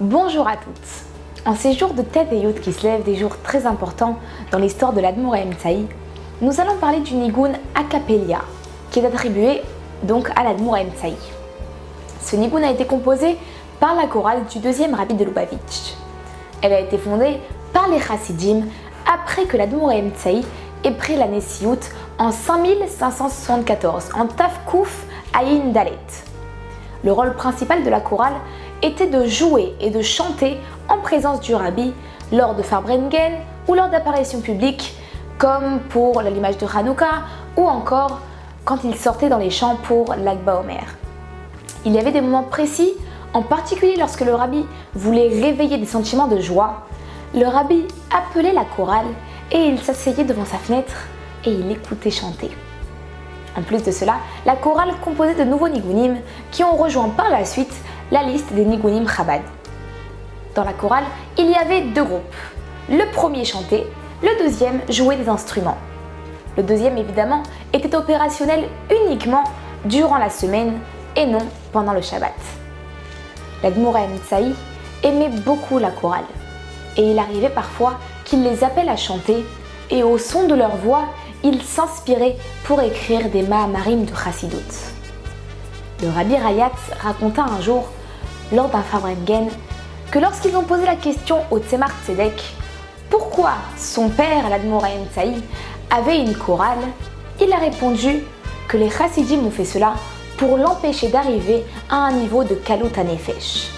Bonjour à toutes. En ces jours de Tête et Yud qui se lèvent, des jours très importants dans l'histoire de l'Admour Haïm-Tsaï, nous allons parler du nigoun a cappella, qui est attribué donc à l'Admour Haïm-Tsaï. Ce nigoun a été composé par la chorale du deuxième rabbi de Lubavitch. Elle a été fondée par les chassidim après que l'Admour Haïm-Tsaï ait pris la Nessiout en 5574, en Tafkouf Aïn Dalet. Le rôle principal de la chorale était de jouer et de chanter en présence du rabbi lors de Farbrengen ou lors d'apparitions publiques comme pour l'allumage de Hanouka ou encore quand il sortait dans les champs pour l'Ag BaOmer. Il y avait des moments précis, en particulier lorsque le rabbi voulait réveiller des sentiments de joie. Le rabbi appelait la chorale et il s'asseyait devant sa fenêtre et il écoutait chanter. En plus de cela, la chorale composait de nouveaux nigounim qui ont rejoint par la suite la liste des nigounim Chabad. Dans la chorale, il y avait deux groupes. Le premier chantait, le deuxième jouait des instruments. Le deuxième, évidemment, était opérationnel uniquement durant la semaine et non pendant le Shabbat. L'Admour Haïm-Tsaï aimait beaucoup la chorale et il arrivait parfois qu'il les appelle à chanter et au son de leur voix, il s'inspirait pour écrire des Mahamarim de Chassidut. Le Rabbi Rayatz raconta un jour, lors d'un Farbrengen, que lorsqu'ils ont posé la question au Tzemar Tzedek pourquoi son père, l'Admour Haïm-Tsaï, avait une chorale, il a répondu que les Chassidim ont fait cela pour l'empêcher d'arriver à un niveau de Kalut HaNefesh.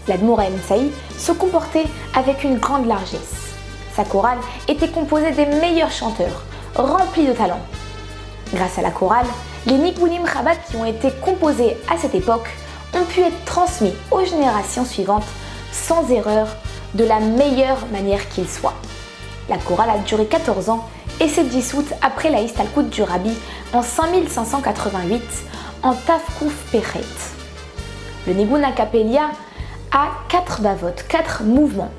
L'Admour Haïm-Tsaï se comportait avec une grande largesse. Sa chorale était composée des meilleurs chanteurs, remplis de talent. Grâce à la chorale, les nigounim Chabad qui ont été composés à cette époque ont pu être transmis aux générations suivantes sans erreur, de la meilleure manière qu'il soit. La chorale a duré 14 ans et s'est dissoute après la Histalkout du Rabbi en 5588 en Tafkouf Pechet. Le nigoun a cappella a 4 bavot, 4 mouvements,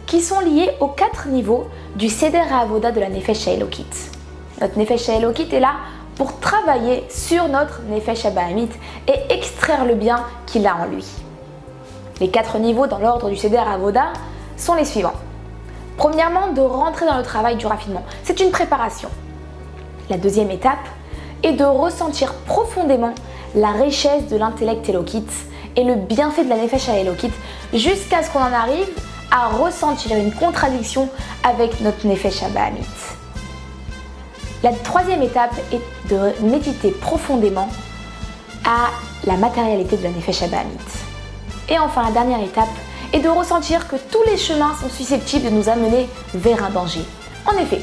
qui sont liés aux 4 niveaux du Seder HaAvoda de la Nefesh HaElokit. Notre Nefesh HaElokit est là pour travailler sur notre Nefesh HaBahamit et extraire le bien qu'il a en lui. Les 4 niveaux dans l'ordre du Seder HaAvoda sont les suivants. Premièrement, de rentrer dans le travail du raffinement. C'est une préparation. La deuxième étape est de ressentir profondément la richesse de l'intellect Elokit et le bienfait de la Nefesh HaElokit jusqu'à ce qu'on en arrive à ressentir une contradiction avec notre Nefesh HaBahamit. La troisième étape est de méditer profondément à la matérialité de la Nefesh HaBahamit. Et enfin, la dernière étape est de ressentir que tous les chemins sont susceptibles de nous amener vers un danger. En effet,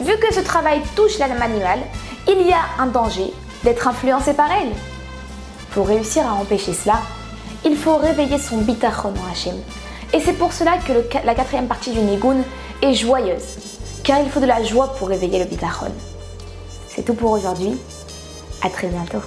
vu que ce travail touche l'âme animale, il y a un danger d'être influencé par elle. Pour réussir à empêcher cela, il faut réveiller son bitachon en Hachem. Et c'est pour cela que la quatrième partie du nigoun est joyeuse, car il faut de la joie pour réveiller le bitachon. C'est tout pour aujourd'hui, à très bientôt.